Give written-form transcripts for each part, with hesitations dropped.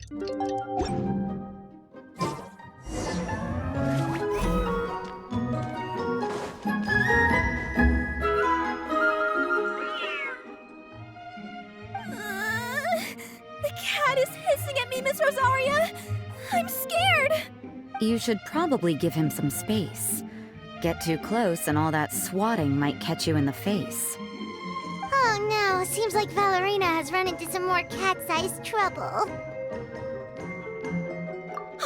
The cat is hissing at me, Miss Rosaria! I'm scared! You should probably give him some space. Get too close and all that swatting might catch you in the face. Oh no, seems like Valerina has run into some more cat-sized trouble.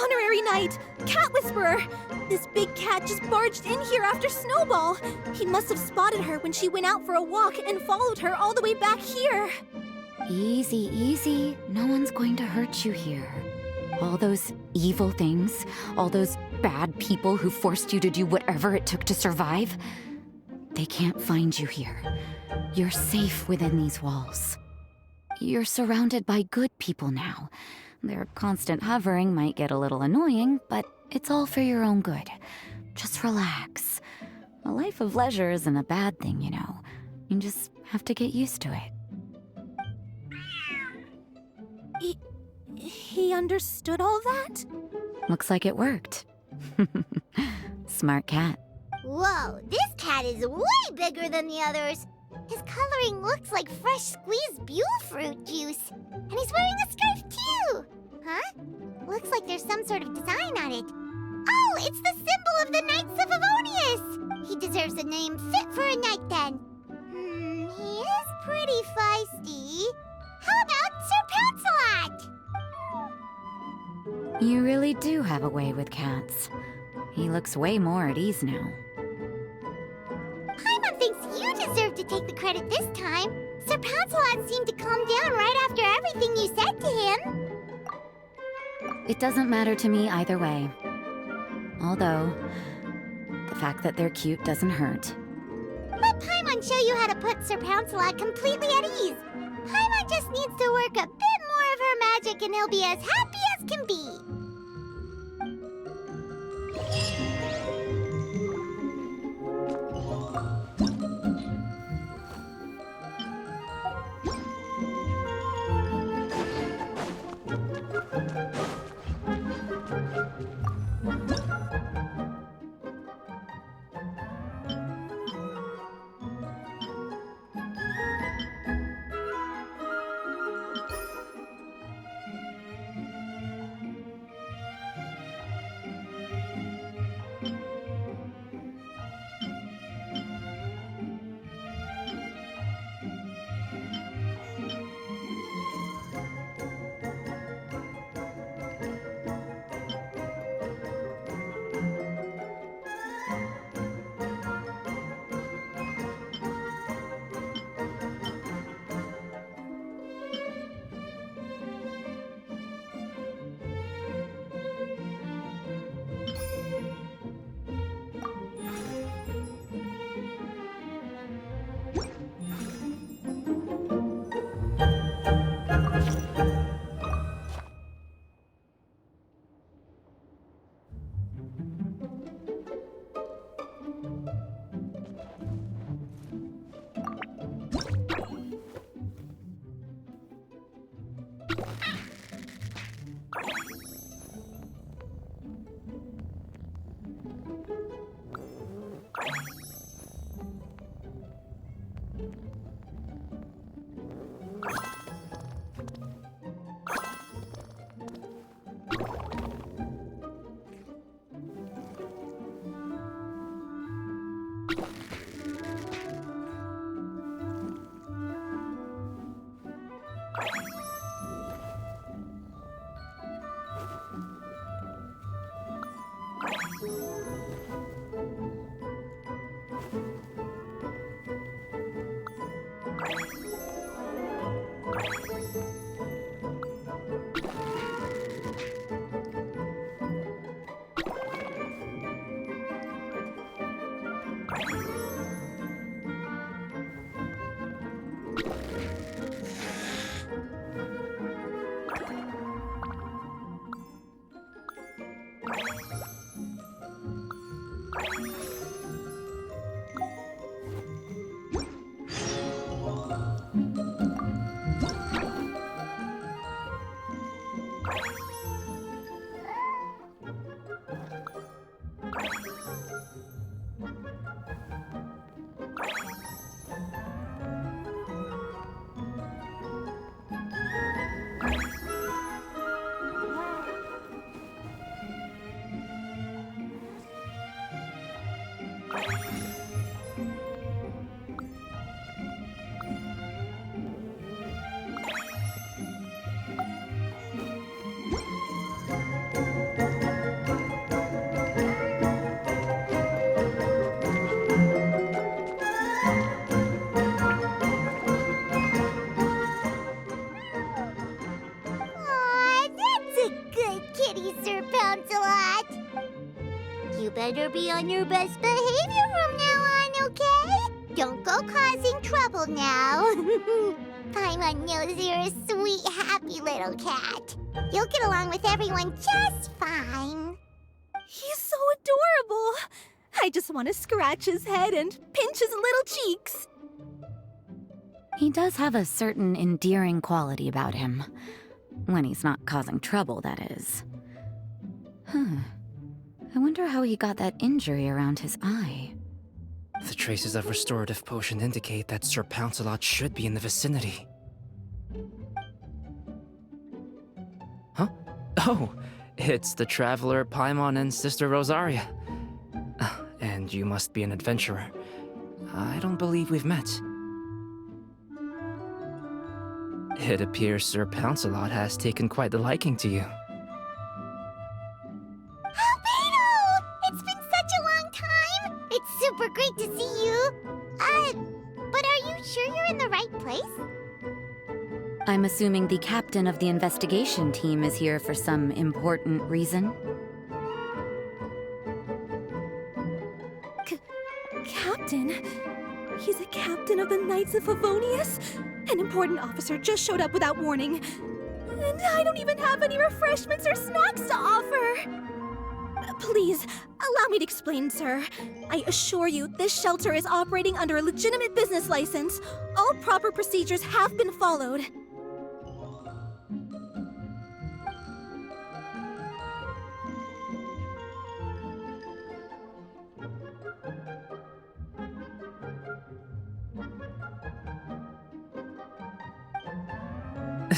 Honorary Knight! Cat Whisperer! This big cat just barged in here after Snowball! He must have spotted her when she went out for a walk and followed her all the way back here! Easy, easy. No one's going to hurt you here. All those evil things, all those bad people who forced you to do whatever it took to survive, they can't find you here. You're safe within these walls. You're surrounded by good people now. Their constant hovering might get a little annoying, but it's all for your own good. Just relax. A life of leisure isn't a bad thing, you know. You just have to get used to it. He understood all that? Looks like it worked. Smart cat. Whoa, this cat is way bigger than the others. His coloring looks like fresh squeezed Buell fruit juice. And he's wearing a scarf too! Huh? Looks like there's some sort of design on it. Oh, it's the symbol of the Knights of Favonius! He deserves a name fit for a knight then. He is pretty feisty. How about Sir Pounceleot? You really do have a way with cats. He looks way more at ease now. Paimon thinks you deserve to take the credit this time. Sir Pounceleot seemed to calm down right after everything you said to him. It doesn't matter to me either way. Although, the fact that they're cute doesn't hurt. Let Paimon show you how to put Sir Pounceleot completely at ease. Paimon just needs to work a bit more of her magic and he'll be as happy as can be. Sir Pounceleot. You better be on your best behavior from now on, okay? Don't go causing trouble now. Paimon knows you're a sweet, happy little cat. You'll get along with everyone just fine. He's so adorable. I just want to scratch his head and pinch his little cheeks. He does have a certain endearing quality about him. When he's not causing trouble, that is. I wonder how he got that injury around his eye. The traces of restorative potion indicate that Sir Pounceleot should be in the vicinity. Huh? Oh, it's the traveler Paimon and Sister Rosaria. And you must be an adventurer. I don't believe we've met. It appears Sir Pounceleot has taken quite the liking to you. Albedo! It's been such a long time! It's super great to see you. But are you sure you're in the right place? I'm assuming the captain of the investigation team is here for some important reason. Captain? He's a captain of the Knights of Favonius? An important officer just showed up without warning. And I don't even have any refreshments or snacks to offer. Please, allow me to explain, sir. I assure you, this shelter is operating under a legitimate business license. All proper procedures have been followed.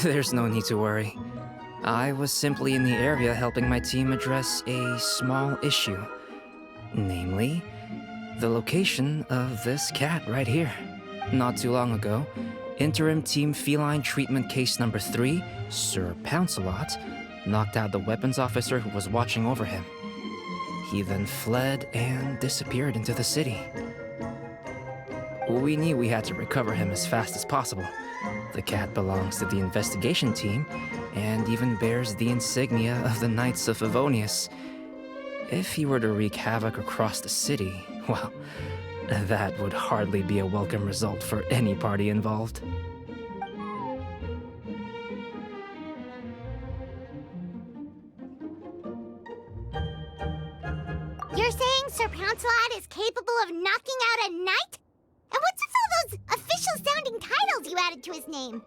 There's no need to worry. I was simply in the area helping my team address a small issue. Namely, the location of this cat right here. Not too long ago, Interim Team Feline Treatment Case Number 3, Sir Pounceleot, knocked out the weapons officer who was watching over him. He then fled and disappeared into the city. We knew we had to recover him as fast as possible. The cat belongs to the investigation team, and even bears the insignia of the Knights of Favonius. If he were to wreak havoc across the city, well, that would hardly be a welcome result for any party involved. You're saying Sir Pounceleot is capable of knocking out a knight? And what's with all those official-sounding titles you added to his name?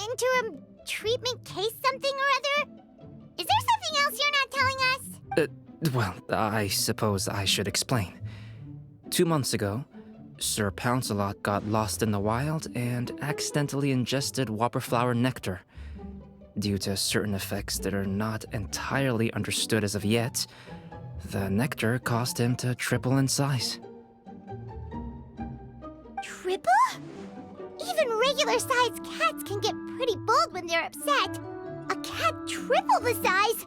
Interim treatment case something or other? Is there something else you're not telling us? Well, I suppose I should explain. 2 months ago, Sir Pounceleot got lost in the wild and accidentally ingested whopperflower nectar. Due to certain effects that are not entirely understood as of yet, the nectar caused him to triple in size. Triple? Even regular-sized cats can get pretty bold when they're upset. A cat triple the size?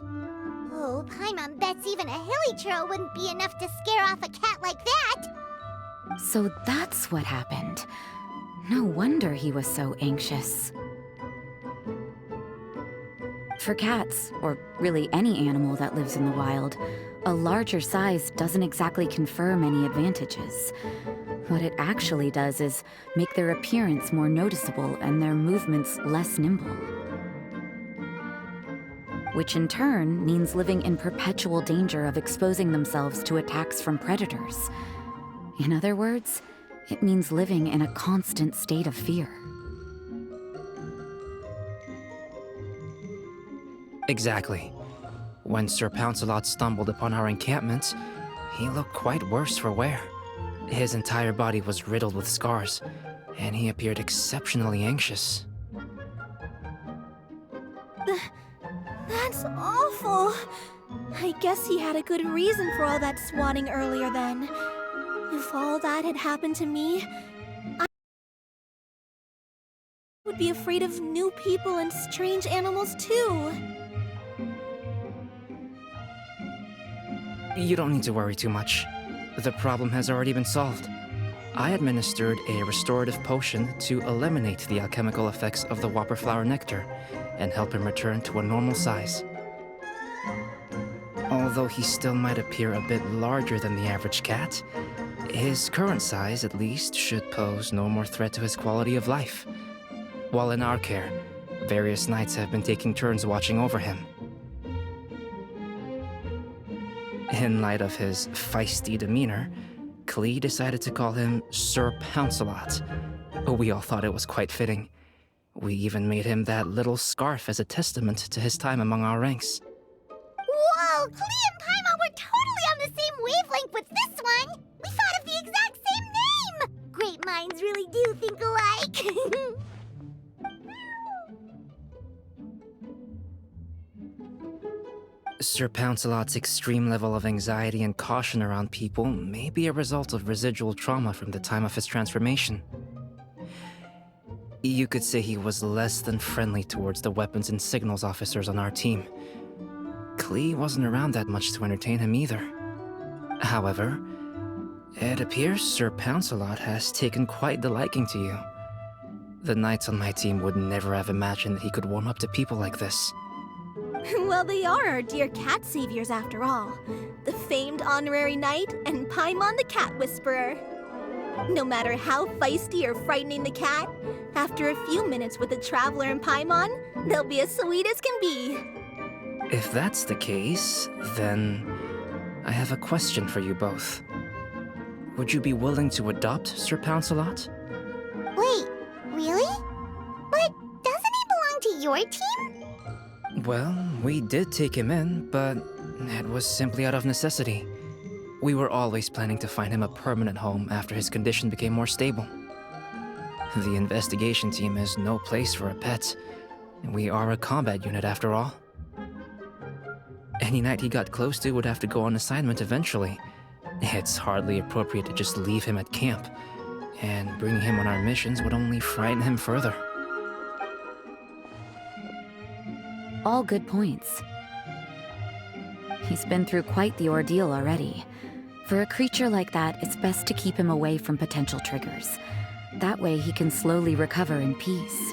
Oh, Paimon bets even a hilly churl wouldn't be enough to scare off a cat like that. So that's what happened. No wonder he was so anxious. For cats, or really any animal that lives in the wild, a larger size doesn't exactly confer many advantages. What it actually does is make their appearance more noticeable and their movements less nimble. Which in turn means living in perpetual danger of exposing themselves to attacks from predators. In other words, it means living in a constant state of fear. Exactly. When Sir Pounceleot stumbled upon our encampment, he looked quite worse for wear. His entire body was riddled with scars, and he appeared exceptionally anxious. That's awful. I guess he had a good reason for all that swatting earlier then. If all that had happened to me, I would be afraid of new people and strange animals too. You don't need to worry too much. The problem has already been solved. I administered a restorative potion to eliminate the alchemical effects of the whopperflower nectar and help him return to a normal size. Although he still might appear a bit larger than the average cat, his current size, at least, should pose no more threat to his quality of life. While in our care, various knights have been taking turns watching over him. In light of his feisty demeanor, Klee decided to call him Sir Pounceleot. We all thought it was quite fitting. We even made him that little scarf as a testament to his time among our ranks. Whoa, Klee and Paimon were totally on the same wavelength with this one! We thought of the exact same name! Great minds really do think alike! Sir Pounceleot's extreme level of anxiety and caution around people may be a result of residual trauma from the time of his transformation. You could say he was less than friendly towards the weapons and signals officers on our team. Klee wasn't around that much to entertain him either. However, it appears Sir Pounceleot has taken quite the liking to you. The knights on my team would never have imagined that he could warm up to people like this. Well, they are our dear cat saviors after all. The famed honorary knight and Paimon the cat whisperer. No matter how feisty or frightening the cat, after a few minutes with the traveler and Paimon, they'll be as sweet as can be. If that's the case, then I have a question for you both. Would you be willing to adopt Sir Pounceleot? Wait, really? But doesn't he belong to your team? Well, we did take him in, but it was simply out of necessity. We were always planning to find him a permanent home after his condition became more stable. The investigation team is no place for a pet. We are a combat unit after all. Any knight he got close to would have to go on assignment eventually. It's hardly appropriate to just leave him at camp, and bringing him on our missions would only frighten him further. All good points. He's been through quite the ordeal already. For a creature like that, it's best to keep him away from potential triggers. That way he can slowly recover in peace.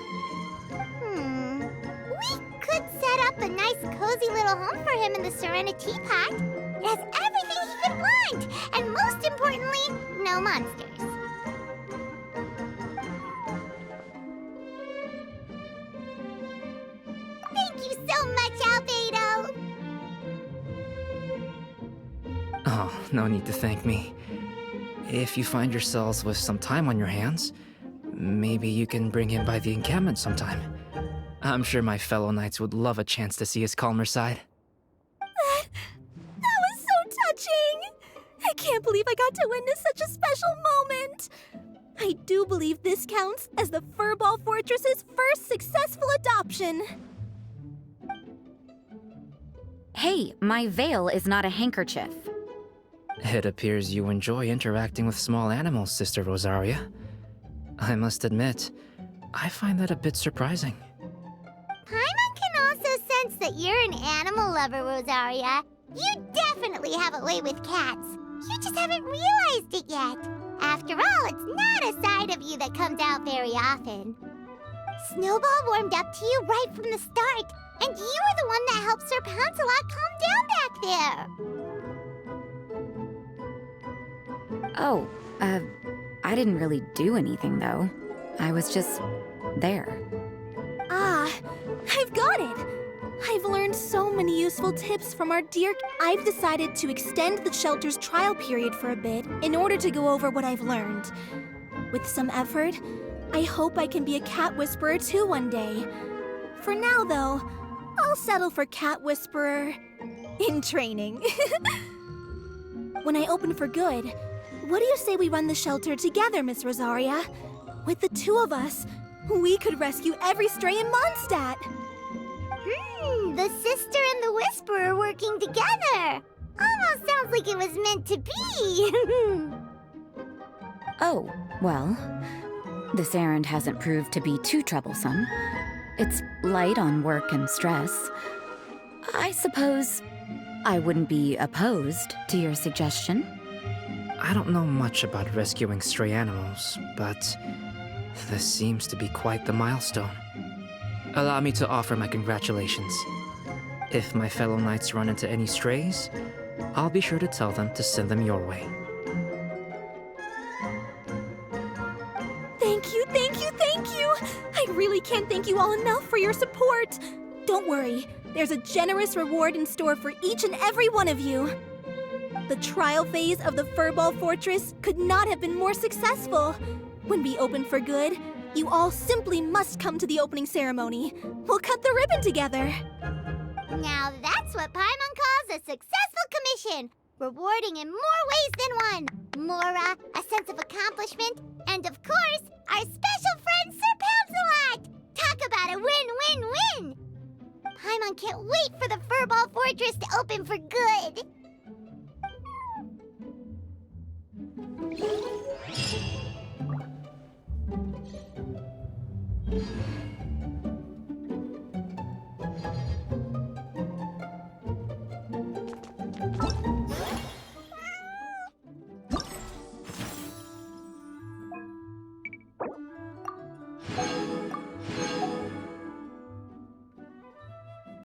We could set up a nice cozy little home for him in the Serenity Pack. It has everything he could want, and most importantly, no monsters. Thank you so much, Albedo! Oh, no need to thank me. If you find yourselves with some time on your hands, maybe you can bring him by the encampment sometime. I'm sure my fellow knights would love a chance to see his calmer side. That was so touching! I can't believe I got to witness such a special moment! I do believe this counts as the Furball Fortress's first successful adoption. Hey, my veil is not a handkerchief. It appears you enjoy interacting with small animals, Sister Rosaria. I must admit, I find that a bit surprising. Paimon can also sense that you're an animal lover, Rosaria. You definitely have a way with cats. You just haven't realized it yet. After all, it's not a side of you that comes out very often. Snowball warmed up to you right from the start, and you were the one that helped Sir Pounceleot calm down back there. Oh, I didn't really do anything, though. I was just there. Ah, I've got it! I've learned so many useful tips from our dear... I've decided to extend the shelter's trial period for a bit in order to go over what I've learned. With some effort, I hope I can be a cat whisperer too one day. For now, though, I'll settle for cat whisperer in training. When I open for good, what do you say we run the shelter together, Miss Rosaria? With the two of us, we could rescue every stray in Mondstadt. The sister and the whisperer working together. Almost sounds like it was meant to be. Oh, well, this errand hasn't proved to be too troublesome. It's light on work and stress. I suppose I wouldn't be opposed to your suggestion. I don't know much about rescuing stray animals, but this seems to be quite the milestone. Allow me to offer my congratulations. If my fellow knights run into any strays, I'll be sure to tell them to send them your way. Thank you, thank you, thank you! I really can't thank you all enough for your support. Don't worry, there's a generous reward in store for each and every one of you. The trial phase of the Furball Fortress could not have been more successful. When we open for good, you all simply must come to the opening ceremony. We'll cut the ribbon together. Now that's what Paimon calls a successful commission, rewarding in more ways than one. Mora, a sense of accomplishment, and of course, our special friend Sir Pounceleot! Talk about a win-win-win! Paimon can't wait for the Furball Fortress to open for good!